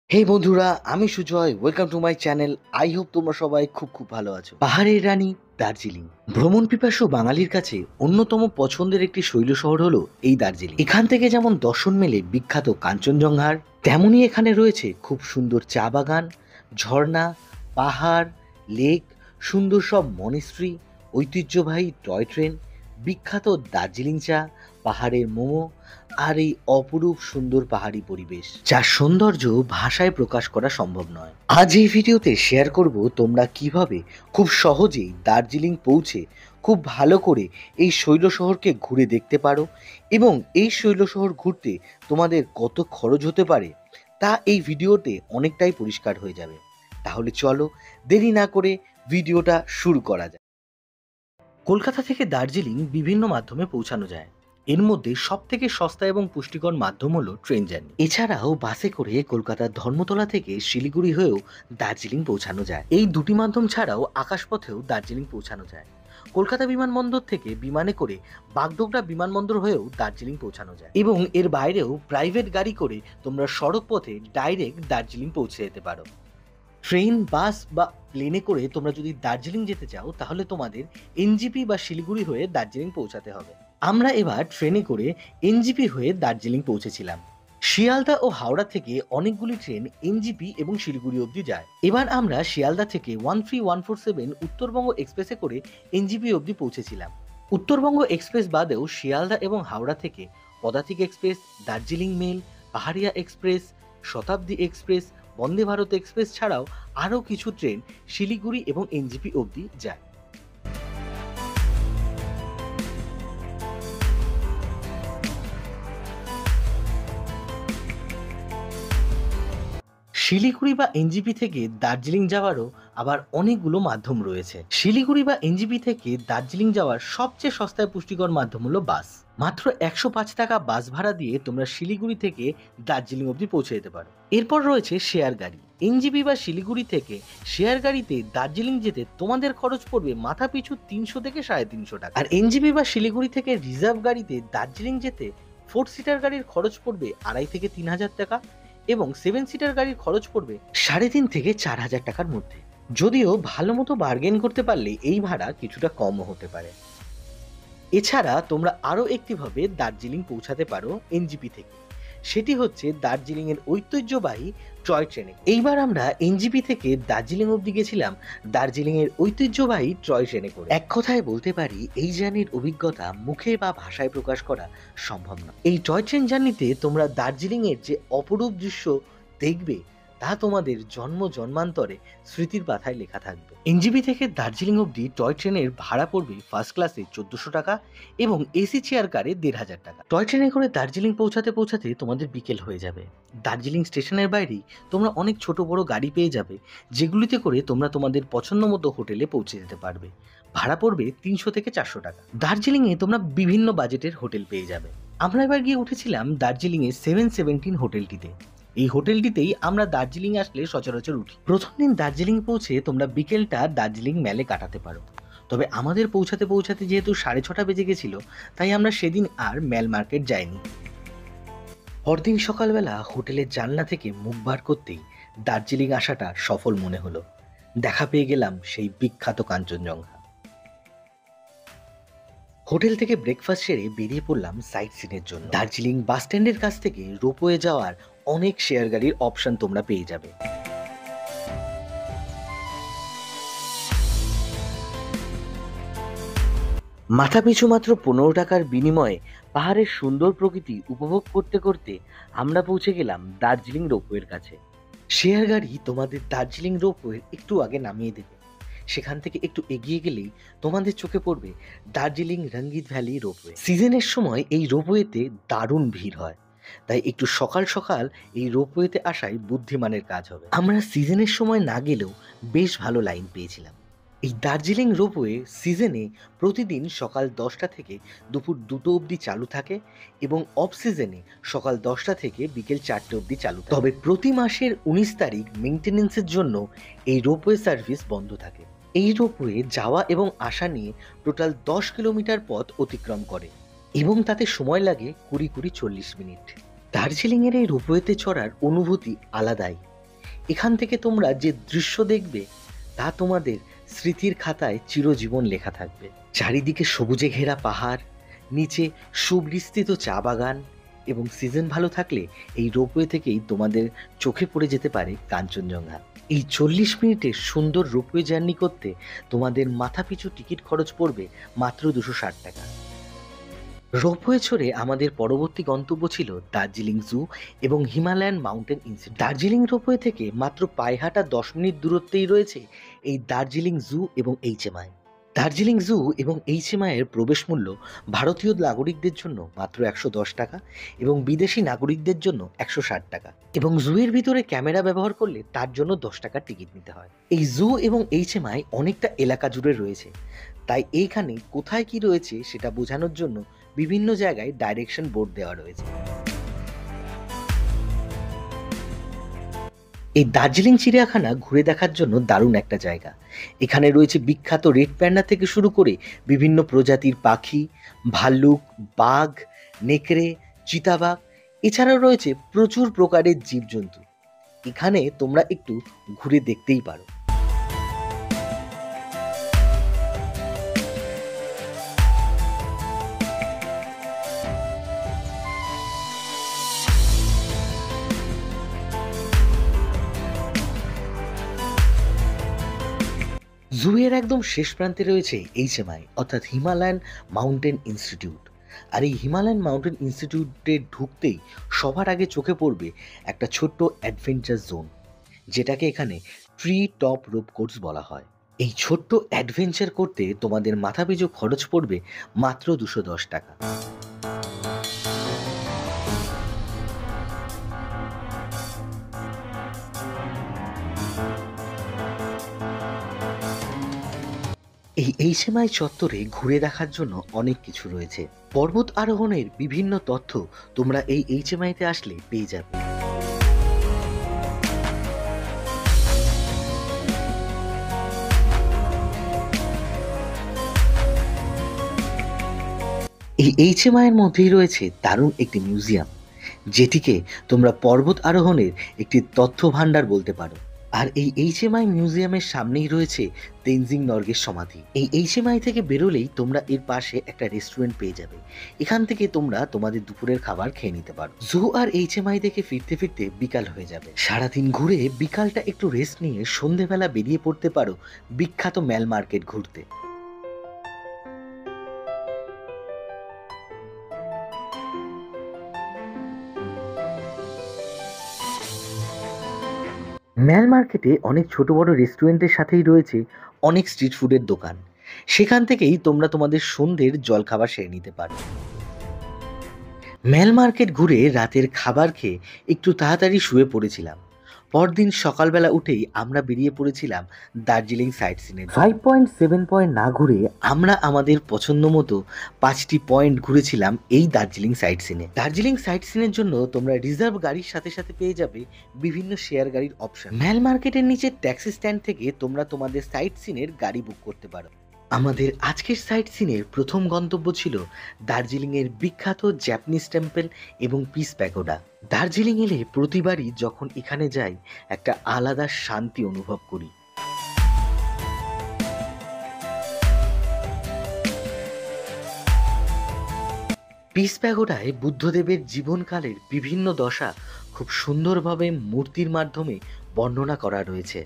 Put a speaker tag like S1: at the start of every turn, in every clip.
S1: হে বন্ধুরা, আমি Sujoy. Welcome to my channel. I hope তোমরা সবাই খুব ভালো আছো। পাহাড়ের রানী দার্জিলিং ভ্রমণ পিপাসু বাঙালির কাছে অন্যতম পছন্দের একটি শৈল শহর হলো এই দার্জিলিং। এখান থেকে যেমন দর্শন মেলে বিখ্যাত কাঞ্চনজঙ্ঘার, তেমনই এখানে রয়েছে খুব সুন্দর চা বাগান, ঝর্ণা, পাহাড়, লেক, সুন্দর সব মনেস্ট্রি, ঐতিহ্যবাহী টয় ট্রেন, বিখ্যাত দার্জিলিং চা, পাহাড়ের মোমো, আর এই অপরূপ সুন্দর পাহাড়ি পরিবেশ, যার সৌন্দর্য ভাষায় প্রকাশ করা সম্ভব নয়। আজ এই ভিডিওতে শেয়ার করব তোমরা কিভাবে খুব সহজেই দার্জিলিং পৌঁছে খুব ভালো করে এই শৈল শহরকে ঘুরে দেখতে পারো, এবং এই শৈল শহর ঘুরতে তোমাদের কত খরচ হতে পারে তা এই ভিডিওতে অনেকটাই পরিষ্কার হয়ে যাবে। তাহলে চলো দেরি না করে ভিডিওটা শুরু করা যায়। কলকাতা থেকে দার্জিলিং বিভিন্ন মাধ্যমে পৌঁছানো যায়। এর মধ্যে সব থেকে সস্তা এবং পুষ্টিকর মাধ্যম হলো ট্রেন জার্নি। এছাড়াও বাসে করে কলকাতার ধর্মতলা থেকে শিলিগুড়ি হয়েও দার্জিলিং পৌঁছানো যায়। এই দুটি মাধ্যম ছাড়াও আকাশপথেও দার্জিলিং পৌঁছানো যায়। কলকাতা বিমানবন্দর থেকে বিমানে করে বাগডোগরা বিমানবন্দর হয়েও দার্জিলিং পৌঁছানো যায়, এবং এর বাইরেও প্রাইভেট গাড়ি করে তোমরা সড়ক পথে ডাইরেক্ট দার্জিলিং পৌঁছে যেতে পারো। ট্রেন, বাস বা প্লেনে করে তোমরা যদি দার্জিলিং যেতে চাও তাহলে তোমাদের এনজিপি বা শিলিগুড়ি হয়ে দার্জিলিং পৌঁছাতে হবে। আমরা এবার ট্রেনে করে এনজিপি হয়ে দার্জিলিং পৌঁছেছিলাম। শিয়ালদা ও হাওড়া থেকে অনেকগুলি ট্রেন এনজিপি এবং শিলিগুড়ি অবধি যায়। এবার আমরা শিয়ালদা থেকে 13147 উত্তরবঙ্গ এক্সপ্রেসে করে এনজিপি অবধি পৌঁছেছিলাম। উত্তরবঙ্গ এক্সপ্রেস বাদেও শিয়ালদা এবং হাওড়া থেকে পদাতিক এক্সপ্রেস, দার্জিলিং মেল, পাহাড়িয়া এক্সপ্রেস, শতাব্দী এক্সপ্রেস, বন্দে ভারত এক্সপ্রেস ছাড়াও আরও কিছু ট্রেন শিলিগুড়ি এবং এনজিপি অবধি যায়। শিলিগুড়ি বা এনজিপি থেকে দার্জিলিং যাওয়ারও আবার অনেকগুলো মাধ্যম রয়েছে। শিলিগুড়ি বা এনজিপি থেকে দার্জিলিং যাওয়ার সবচেয়ে সস্তায় পুষ্টিকর মাধ্যম হলো বাস। মাত্র 105 টাকা বাস ভাড়া দিয়ে তোমরা শিলিগুড়ি থেকে দার্জিলিং অবধি পৌঁছে যেতে পারো। এরপর রয়েছে শেয়ার গাড়ি। এনজিপি বা শিলিগুড়ি থেকে শেয়ার গাড়িতে দার্জিলিং যেতে তোমাদের খরচ পড়বে মাথা পিছু 300 থেকে 350 টাকা। আর এনজিপি বা শিলিগুড়ি থেকে রিজার্ভ গাড়িতে দার্জিলিং যেতে 4 সিটার গাড়ির খরচ পড়বে 2,500 থেকে 3,000 টাকা, এবং 7 সিটার গাড়ির খরচ পড়বে 3,500 থেকে 4,000 টাকার মধ্যে। যদিও ভালো মতো বার্গেন করতে পারলে এই ভাড়া কিছুটা কমও হতে পারে। এছাড়া তোমরা আরও একটিভাবে দার্জিলিং পৌঁছাতে পারো এনজিপি থেকে। সেটি হচ্ছে দার্জিলিং এর ঐতিহ্যবাহী টয় ট্রেনে। এইবার আমরা এনজিপি থেকে দার্জিলিং অবধি গেছিলাম দার্জিলিং এর ঐতিহ্যবাহী টয় ট্রেনে করে। এক কথায় বলতে পারি এই জার্নির অভিজ্ঞতা মুখে বা ভাষায় প্রকাশ করা সম্ভব না। এই টয় ট্রেন জার্নিতে তোমরা দার্জিলিং এর যে অপরূপ দৃশ্য দেখবে তা তোমাদের জন্ম জন্মান্তরে স্মৃতির পাতায় লেখা থাকবে। এনজিপি থেকে দার্জিলিং অবধি টয় ট্রেনের ভাড়া পড়বে ফার্স্ট ক্লাসে 1400 টাকা এবং এসি চেয়ার কারে 1,500 টাকা। টয় ট্রেনে করে দার্জিলিং পৌঁছাতে পৌঁছাতে তোমাদের বিকেল হয়ে যাবে। দার্জিলিং স্টেশনের বাইরেই তোমরা অনেক ছোট বড় গাড়ি পেয়ে যাবে, যেগুলিতে করে তোমরা তোমাদের পছন্দ মতো হোটেলে পৌঁছে যেতে পারবে। ভাড়া পড়বে 300 থেকে 400 টাকা। দার্জিলিংয়ে তোমরা বিভিন্ন বাজেটের হোটেল পেয়ে যাবে। আমরা এবার গিয়ে উঠেছিলাম দার্জিলিংয়ে 717 হোটেলটিতে। এই হোটেলটিতেই আমরা দার্জিলিং আসলে সচরাচর উঠি। প্রথম দিন দার্জিলিং পৌঁছে তোমরা বিকেলটা দার্জিলিং মেলে কাটাতে পারো। তবে আমাদের পৌঁছাতে পৌঁছাতে যেহেতু 6:30 বেজে গেছিল, তাই আমরা সেদিন আর মেল মার্কেট যাইনি। পরদিন সকালবেলা হোটেলের জানলা থেকে মুখ বার করতেই দার্জিলিং আসাটা সফল মনে হলো। দেখা পেয়ে গেলাম সেই বিখ্যাত কাঞ্চনজঙ্ঘা। হোটেল থেকে ব্রেকফাস্ট সেরে বেরিয়ে পড়লাম সাইট সিনের জন্য। দার্জিলিং বাস স্ট্যান্ডের কাছ থেকে রোপওয়ে যাওয়ার অনেক শেয়ার গাড়ির অপশন তোমরা পেয়ে যাবে। মাথাপিছু মাত্র 15 টাকার বিনিময়ে পাহাড়ের সুন্দর প্রকৃতি উপভোগ করতে করতে আমরা পৌঁছে গেলাম দার্জিলিং রোপওয়ের কাছে। শেয়ার গাড়ি তোমাদের দার্জিলিং রোপওয়ের একটু আগে নামিয়ে দেবে। সেখান থেকে একটু এগিয়ে গেলেই তোমাদের চোখে পড়বে দার্জিলিং রঙ্গিত ভ্যালি রোপওয়ে। সিজনের সময় এই রোপওয়েতে দারুণ ভিড় হয়, তাই একটু সকাল সকাল এই রোপওয়েতে আসাই বুদ্ধিমানের কাজ হবে। আমরা সিজনের সময় না গেলেও বেশ ভালো লাইন পেয়েছিলাম। এই দার্জিলিং রোপওয়ে সিজনে প্রতিদিন সকাল 10টা থেকে দুপুর 2টো অবধি চালু থাকে, এবং অফ সিজনে সকাল 10টা থেকে বিকেল 4টে অবধি চালু থাকে। তবে প্রতি মাসের 19 তারিখ মেইনটেনেন্সের জন্য এই রোপওয়ে সার্ভিস বন্ধ থাকে। এই রোপওয়ে যাওয়া এবং আসা নিয়ে টোটাল 10 কিলোমিটার পথ অতিক্রম করে, এবং তাতে সময় লাগে 20-40 মিনিট। দার্জিলিংয়ের এই রোপওয়েতে চড়ার অনুভূতি আলাদাই। এখান থেকে তোমরা যে দৃশ্য দেখবে তা তোমাদের স্মৃতির খাতায় চিরজীবন লেখা থাকবে। চারিদিকে সবুজে ঘেরা পাহাড়, নিচে সুবিস্তৃত চা বাগান, এবং সিজন ভালো থাকলে এই রোপওয়ে থেকেই তোমাদের চোখে পড়ে যেতে পারে কাঞ্চনজঙ্ঘা। এই 40 মিনিটের সুন্দর রোপওয়ে জার্নি করতে তোমাদের মাথাপিছু টিকিট খরচ পড়বে মাত্র 260 টাকা। রোপওয়ে চড়ে আমাদের পরবর্তী গন্তব্য ছিল দার্জিলিং জু এবং Himalayan mountain institute. Darjeeling ropeway থেকে মাত্র পায়ে হাঁটা 10 মিনিট দূরত্বেই রয়েছে এই দার্জিলিং জু এবং এইচএমআই। দার্জিলিং জু এবং এইচএমআই এর প্রবেশ মূল্য ভারতীয় নাগরিকদের জন্য মাত্র 110 টাকা এবং বিদেশি নাগরিকদের জন্য 160 টাকা, এবং জু এর ভিতরে ক্যামেরা ব্যবহার করলে তার জন্য 10 টাকার টিকিট নিতে হয়। এই জু এবং এইচএমআই অনেকটা এলাকা জুড়ে রয়েছে, তাই এইখানে কোথায় কি রয়েছে সেটা বোঝানোর জন্য বিভিন্ন জায়গায় ডাইরেকশন বোর্ড দেওয়া রয়েছে। এই দার্জিলিং চিড়িয়াখানা ঘুরে দেখার জন্য দারুণ একটা জায়গা। এখানে রয়েছে বিখ্যাত রেড প্যান্ডা থেকে শুরু করে বিভিন্ন প্রজাতির পাখি, ভাল্লুক, বাঘ, নেকড়ে, চিতাবাঘ, এছাড়াও রয়েছে প্রচুর প্রকারের জীবজন্তু। এখানে তোমরা একটু ঘুরে দেখতেই পারো। জু এর একদম শেষ প্রান্তে রয়েছে এইচএমআই অর্থাৎ হিমালয়ান মাউন্টেন ইনস্টিটিউট। আর এই হিমালয়ান মাউন্টেন ইনস্টিটিউটে ঢুকতেই সবার আগে চোখে পড়বে একটা ছোট্ট অ্যাডভেঞ্চার জোন, যেটাকে এখানে ট্রি টপ রোপ কোর্স বলা হয়। এই ছোট্ট অ্যাডভেঞ্চার করতে তোমাদের মাথাপিছু খরচ পড়বে মাত্র 210 টাকা। এই এইচএমআই চত্বরে ঘুরে দেখার জন্য অনেক কিছু রয়েছে। পর্বত আরোহণের বিভিন্ন তথ্য তোমরা এই এইচএমআইতে আসলে পেয়ে যাবে। এই এইচএমআই এর মধ্যেই রয়েছে দারুণ একটি মিউজিয়াম, যেটিকে তোমরা পর্বত আরোহণের একটি তথ্য ভাণ্ডার বলতে পারো। আর এই এইচএমআই মিউজিয়ামের সামনেই রয়েছে তেনজিং নরগের সমাধি। এই এইচএমআই থেকে বেরোলেই তোমরা এর পাশে একটা রেস্টুরেন্ট পেয়ে যাবে। এখান থেকে তোমরা তোমাদের দুপুরের খাবার খেয়ে নিতে পারো। জু আর এইচএমআই থেকে ফিরতে ফিরতে বিকাল হয়ে যাবে। সারাদিন ঘুরে বিকালটা একটু রেস্ট নিয়ে সন্ধেবেলা বেরিয়ে পড়তে পারো বিখ্যাত ম্যাল মার্কেট ঘুরতে। ম্যাল মার্কেটে অনেক ছোট বড় রেস্টুরেন্টের সাথেই রয়েছে অনেক স্ট্রিট ফুডের দোকান। সেখান থেকেই তোমরা তোমাদের সন্ধ্যের জলখাবার সেরে নিতে পারো। ম্যাল মার্কেট ঘুরে রাতের খাবার খেয়ে একটু তাড়াতাড়ি শুয়ে পড়েছিলাম। পরদিন সকালবেলা উঠেই আমরা বেরিয়ে পড়েছিলাম দার্জিলিং সাইট সিনের। 5.7 পয়েন্ট না ঘুরে আমরা আমাদের পছন্দ মতো 5টি পয়েন্ট ঘুরেছিলাম এই দার্জিলিং সাইট সিনে। দার্জিলিং সাইট সিনের জন্য তোমরা রিজার্ভ গাড়ির সাথে সাথে পেয়ে যাবে বিভিন্ন শেয়ার গাড়ির অপশন। ম্যাল মার্কেটের নিচে ট্যাক্সি স্ট্যান্ড থেকে তোমরা তোমাদের সাইট সিনের গাড়ি বুক করতে পারো। আমাদের আজকের সাইট সিনের প্রথম গন্তব্য ছিল দার্জিলিংয়ের বিখ্যাত জাপানিজ টেম্পল এবং পিস প্যাগোডা। দার্জিলিং এলে প্রতিবারই যখন এখানে যাই একটা আলাদা শান্তি অনুভব করি। পিস প্যাগোডায় বুদ্ধদেবের জীবনকালের বিভিন্ন দশা খুব সুন্দরভাবে মূর্তির মাধ্যমে বর্ণনা করা রয়েছে।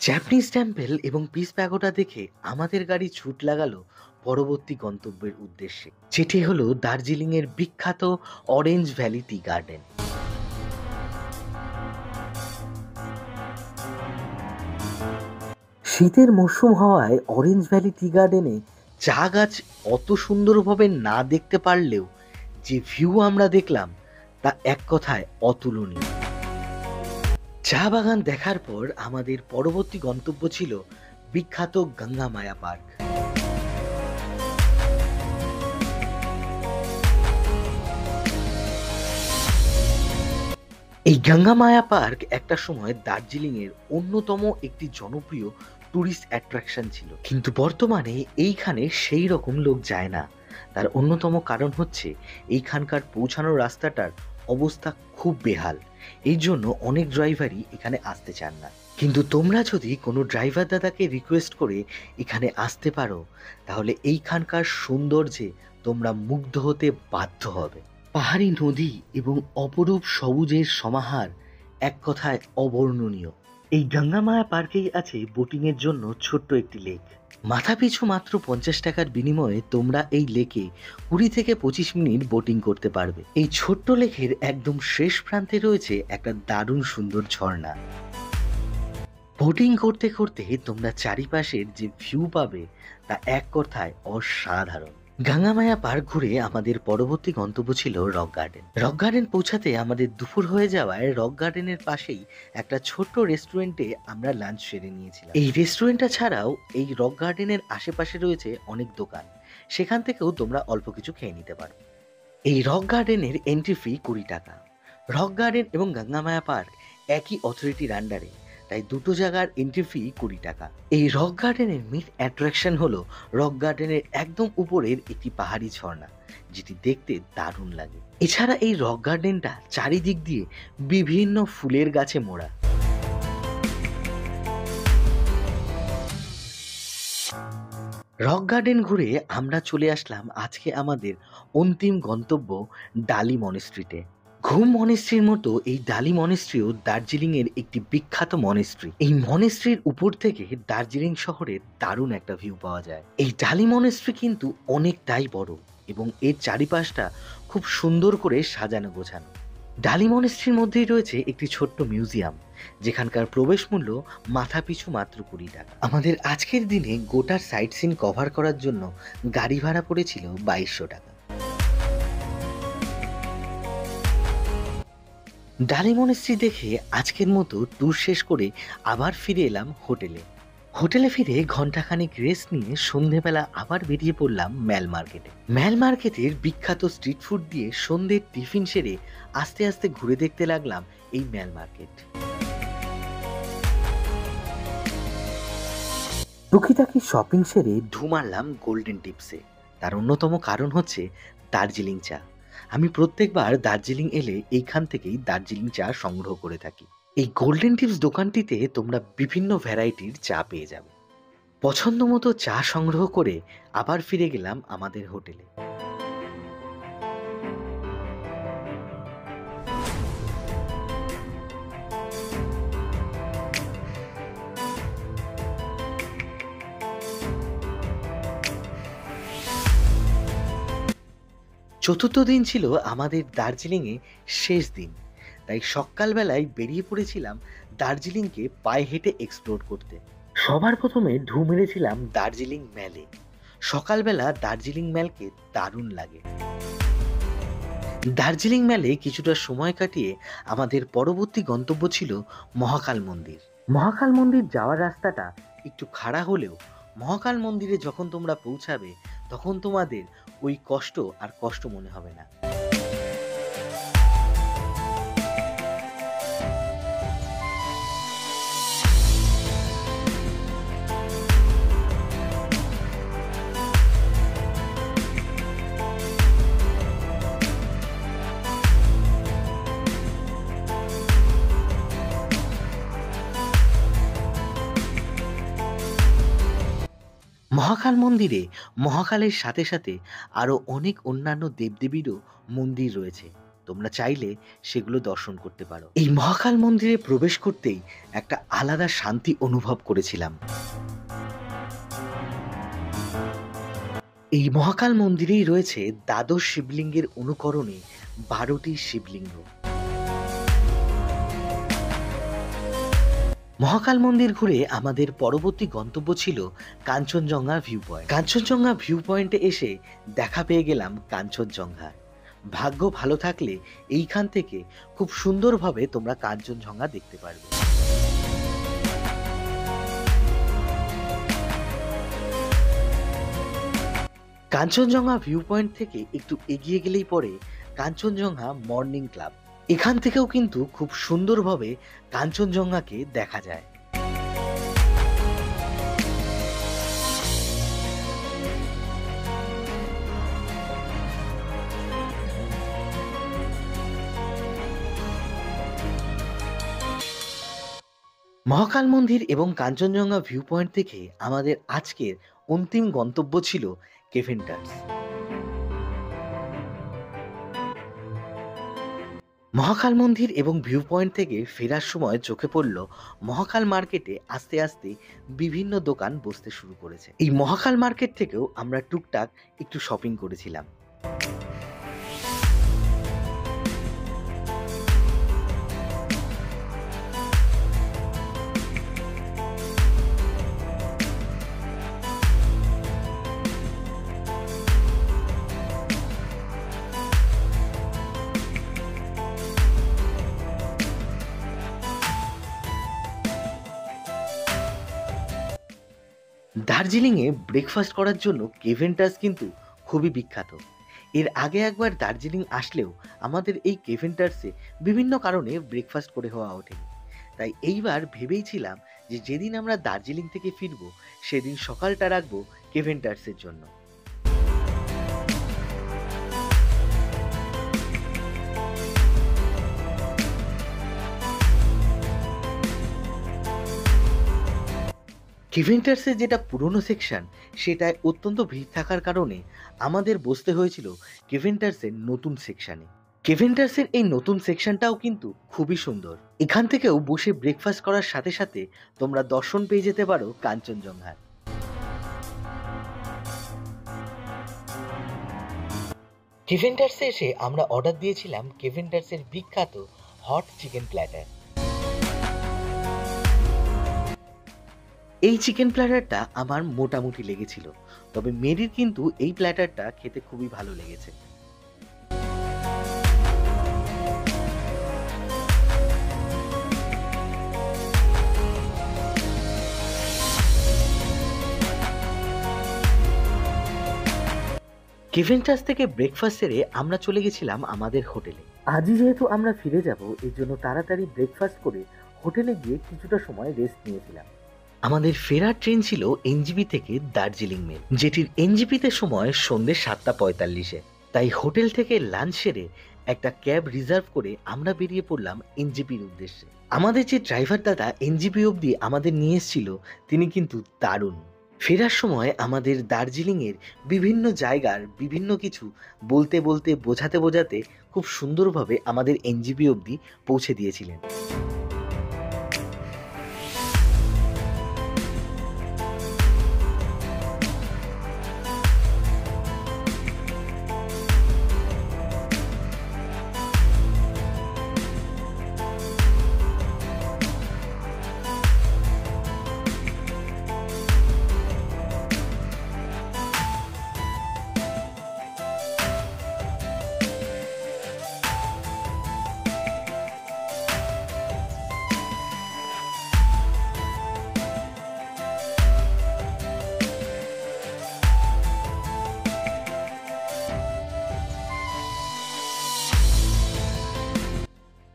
S1: জাপানিজ টেম্পল এবং পিস প্যাগোডা দেখে আমাদের গাড়ি ছুট লাগালো পরবর্তী গন্তব্যের উদ্দেশ্যে, যেটি হলো দার্জিলিং এর বিখ্যাত অরেঞ্জ ভ্যালি টি গার্ডেন। শীতের মরশুম হওয়ায় অরেঞ্জ ভ্যালি টি গার্ডেনে চা গাছ অত সুন্দরভাবে না দেখতে পারলেও যে ভিউ আমরা দেখলাম তা এক কথায় অতুলনীয়। চা বাগান দেখার পর আমাদের পরবর্তী গন্তব্য ছিল বিখ্যাত গঙ্গা মায়া পার্ক। এই গঙ্গা মায়া পার্ক একটা সময় দার্জিলিং এর অন্যতম একটি জনপ্রিয় টুরিস্ট অ্যাট্রাকশন ছিল, কিন্তু বর্তমানে এইখানে সেই রকম লোক যায় না। তার অন্যতম কারণ হচ্ছে এইখানকার পৌঁছানোর রাস্তাটার অবস্থা খুব বেহাল। এই জন্য অনেক ড্রাইভারই এখানে আসতে চান না। কিন্তু তোমরা যদি কোনো ড্রাইভার দাদাকে রিকোয়েস্ট করে এখানে আসতে পারো, তাহলে এইখানকার সৌন্দর্যে তোমরা মুগ্ধ হতে বাধ্য হবে। পাহাড়ি নদী এবং অপরূপ সবুজের সমাহার এক কথায় অবর্ণনীয়। এই গঙ্গামায়া পার্কেই আছে বোটিং এর জন্য ছোট্ট একটি লেক। মাথাপিছু মাত্র 50 টাকার বিনিময়ে তোমরা এই লেকে 20 থেকে 25 মিনিট বোটিং করতে পারবে। এই ছোট্ট লেকের একদম শেষ প্রান্তে রয়েছে একটা দারুণ সুন্দর ঝর্ণা। বোটিং করতে করতে তোমরা চারিপাশের যে ভিউ পাবে তা এক কথায় অসাধারণ। গঙ্গামায়া পার্ক ঘুরে আমাদের পরবর্তী গন্তব্য ছিল রক গার্ডেন। রক গার্ডেন পৌঁছাতে আমাদের দুপুর হয়ে যাওয়ায় রক গার্ডেনের পাশেই একটা ছোট্ট রেস্টুরেন্টে আমরা লাঞ্চ সেরে নিয়েছিলাম। এই রেস্টুরেন্টটা ছাড়াও এই রক গার্ডেনের আশেপাশে রয়েছে অনেক দোকান, সেখান থেকেও তোমরা অল্প কিছু খেয়ে নিতে পারো। এই রক গার্ডেনের এন্ট্রি ফি 20 টাকা। রক গার্ডেন এবং গঙ্গামায়া পার্ক একই অথরিটির আন্ডারে, তাই দুটো জায়গার এন্ট্রি ফি 20 টাকা। এই রক গার্ডেনের মেন অ্যাট্রাকশন হলো রক গার্ডেনের একদম উপরের একটি পাহাড়ি ঝর্ণা, যেটি দেখতে দারুণ লাগে। এছাড়া এই রক গার্ডেনটা চারিদিক দিয়ে বিভিন্ন ফুলের গাছে মোড়া। রক গার্ডেন ঘুরে আমরা চলে আসলাম আজকে আমাদের অন্তিম গন্তব্য ডালি মনেস্ট্রিতে। ঘুম মনেস্ট্রির মতো এই ডালি মনেস্ট্রিও দার্জিলিং এর একটি বিখ্যাত মনেস্ট্রি। এই মনেস্ট্রির উপর থেকে দার্জিলিং শহরের দারুণ একটা ভিউ পাওয়া যায়। এই ডালি মনেস্ট্রি কিন্তু অনেকটাই বড় এবং এর চারিপাশটা খুব সুন্দর করে সাজানো গোছানো। ডালি মনেস্ট্রির মধ্যেই রয়েছে একটি ছোট্ট মিউজিয়াম, যেখানকার প্রবেশ মূল্য মাথাপিছু মাত্র 20 টাকা। আমাদের আজকের দিনে গোটা সাইট সিন কভার করার জন্য গাড়ি ভাড়া পড়েছিল 2200 টাকা। ডালি মনেস্ট্রি দেখে আজকের মতো ট্যুর শেষ করে আবার ফিরে এলাম হোটেলে। হোটেলে ফিরে ঘন্টাখানেক রেস্ট নিয়ে সন্ধেবেলা আবার বেরিয়ে পড়লাম ম্যাল মার্কেটে। ম্যাল মার্কেটের বিখ্যাত স্ট্রিট ফুড দিয়ে সন্ধ্যের টিফিন সেরে আস্তে আস্তে ঘুরে দেখতে লাগলাম এই ম্যাল মার্কেট। টুকিটাকি শপিং সেরে ঢু মারলাম গোল্ডেন টিপসে। তার অন্যতম কারণ হচ্ছে দার্জিলিং চা। আমি প্রত্যেকবার দার্জিলিং এলে এইখান থেকেই দার্জিলিং চা সংগ্রহ করে থাকি। এই গোল্ডেন টিপস দোকানটিতে তোমরা বিভিন্ন ভ্যারাইটির চা পেয়ে যাবে। পছন্দ মতো চা সংগ্রহ করে আবার ফিরে গেলাম আমাদের হোটেলে। চতুর্থ দিন ছিল আমাদের দার্জিলিংয়ে শেষ দিন, তাই সকালবেলায় বেরিয়ে পড়েছিলাম দার্জিলিংকে পায়ে হেঁটে এক্সপ্লোর করতে। সবার প্রথমে ঢু মেরেছিলাম দার্জিলিং ম্যালে। সকালবেলা দার্জিলিং ম্যালকে দারুণ লাগে। দার্জিলিং ম্যালে কিছুটা সময় কাটিয়ে আমাদের পরবর্তী গন্তব্য ছিল মহাকাল মন্দির। মহাকাল মন্দির যাওয়ার রাস্তাটা একটু খাড়া হলেও মহাকাল মন্দিরে যখন তোমরা পৌঁছাবে তখন তোমাদের ওই কষ্ট আর কষ্ট মনে হবে না। মহাকাল মন্দিরে মহাকালের সাথে সাথে আরো অনেক অন্যান্য দেবদেবীরও মন্দির রয়েছে, তোমরা চাইলে সেগুলো দর্শন করতে পারো। এই মহাকাল মন্দিরে প্রবেশ করতেই একটা আলাদা শান্তি অনুভব করেছিলাম। এই মহাকাল মন্দিরেই রয়েছে দ্বাদশ শিবলিঙ্গের অনুকরণে 12টি শিবলিঙ্গ। মহাকাল মন্দির ঘুরে আমাদের পরবর্তী গন্তব্য ছিল Kanchenjunga view point. Kanchenjunga view পয়েন্টে এসে দেখা পেয়ে গেলাম কাঞ্চনজঙ্ঘা। ভাগ্য ভালো থাকলে এইখান থেকে খুব সুন্দরভাবে তোমরা কাঞ্চনজঙ্ঘা দেখতে পারবে। কাঞ্চনজঙ্ঘা ভিউ পয়েন্ট থেকে একটু এগিয়ে গেলেই পরে কাঞ্চনজঙ্ঘা মর্নিং ক্লাব। এখান থেকেও কিন্তু খুব সুন্দরভাবে কাঞ্চনজঙ্ঘাকে দেখা যায়। মহাকাল মন্দির এবং কাঞ্চনজঙ্ঘা ভিউ পয়েন্ট থেকে আমাদের আজকের অন্তিম গন্তব্য ছিল কেভেন্টার্স। মহাকাল মন্দির এবং ভিউ পয়েন্ট থেকে ফেরার সময় চোখে পড়ল মহাকাল মার্কেটে আস্তে আস্তে বিভিন্ন দোকান বসতে শুরু করেছে। এই মহাকাল মার্কেট থেকেও আমরা টুকটাক একটু শপিং করেছিলাম। দার্জিলিংয়ে ব্রেকফাস্ট করার জন্য কেভেন্টার্স কিন্তু খুবই বিখ্যাত। এর আগে একবার দার্জিলিং আসলেও আমাদের এই কেভেন্টার্সে বিভিন্ন কারণে ব্রেকফাস্ট করে হওয়া ওঠেনি। তাই এইবার ভেবেইছিলাম যে যেদিন আমরা দার্জিলিং থেকে ফিরবো সেদিন সকালটা রাখবো কেভেন্টার্সের জন্য। কেভেন্টার্সের যেটা পুরনো সেকশন সেটায় অত্যন্ত ভিড় থাকার কারণে আমাদের বসতে হয়েছিল কেভেন্টার্সের নতুন সেকশনে। কেভেন্টার্সের এই নতুন সেকশনটাও কিন্তু খুবই সুন্দর। এখান থেকেও বসে ব্রেকফাস্ট করার সাথে সাথে তোমরা দর্শন পেয়ে যেতে পারো কাঞ্চনজঙ্ঘার। কেভেন্টার্সে এসে আমরা অর্ডার দিয়েছিলাম কেভেন্টার্সের বিখ্যাত হট চিকেন প্ল্যাটার। এই চিকেন প্ল্যাটারটা আমার মোটামুটি লেগেছিল, তবে মেরির কিন্তু এই প্ল্যাটারটা খেতে খুবই ভালো লেগেছে। কেভেন্টার্স থেকে ব্রেকফাস্ট সেরে আমরা চলে গেছিলাম আমাদের হোটেলে। আজই যেহেতু আমরা ফিরে যাব এর জন্য তাড়াতাড়ি ব্রেকফাস্ট করে হোটেলে গিয়ে কিছুটা সময় রেস্ট নিয়েছিলাম। আমাদের ফেরার ট্রেন ছিল এনজিপি থেকে দার্জিলিং মেল, যেটির এনজিপিতে সময় সন্ধ্যে 7:45। তাই হোটেল থেকে লাঞ্চ সেরে একটা ক্যাব রিজার্ভ করে আমরা বেরিয়ে পড়লাম এনজিপির উদ্দেশ্যে। আমাদের যে ড্রাইভার দাদা এনজিপি অবধি আমাদের নিয়ে এসেছিল তিনি কিন্তু দারুণ। ফেরার সময় আমাদের দার্জিলিংয়ের বিভিন্ন জায়গার বিভিন্ন কিছু বলতে বলতে বোঝাতে বোঝাতে খুব সুন্দরভাবে আমাদের এনজিপি অবধি পৌঁছে দিয়েছিলেন।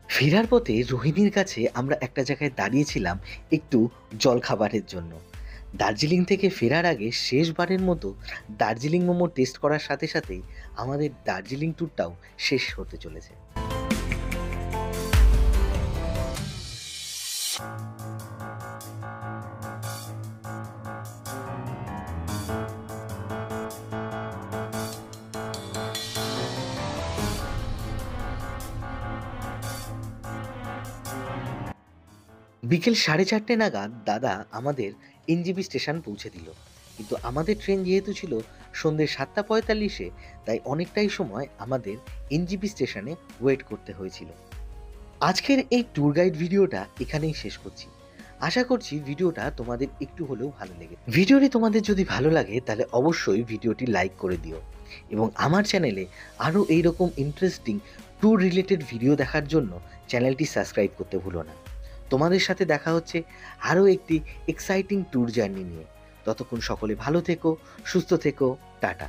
S1: ফেরার পথে রোহিণীর কাছে আমরা একটা জায়গায় দাঁড়িয়েছিলাম একটু জলখাবারের জন্য। দার্জিলিং থেকে ফেরার আগে শেষবারের মতো দার্জিলিং মোমো টেস্ট করার সাথে সাথেই আমাদের দার্জিলিং ট্যুরটাও শেষ হতে চলেছে। বিকেল 4:30 নাগাদ দাদা আমাদের এনজিপি স্টেশন পৌঁছে দিল, কিন্তু আমাদের ট্রেন যেহেতু ছিল সন্ধ্যে 7:45, তাই অনেকটাই সময় আমাদের এনজিপি স্টেশনে ওয়েট করতে হয়েছিল। আজকের এই ট্যুর গাইড ভিডিওটা এখানেই শেষ করছি। আশা করছি ভিডিওটা তোমাদের একটু হলেও ভালো লেগেছে। ভিডিওটি তোমাদের যদি ভালো লাগে তাহলে অবশ্যই ভিডিওটি লাইক করে দিও এবং আমার চ্যানেলে আরও এইরকম ইন্টারেস্টিং ট্যুর রিলেটেড ভিডিও দেখার জন্য চ্যানেলটি সাবস্ক্রাইব করতে ভুলো না। তোমাদের সাথে দেখা হচ্ছে আরও একটি এক্সাইটিং ট্যুর জার্নি নিয়ে। ততক্ষণ সকলে ভালো থেকো, সুস্থ থেকো, টাটা।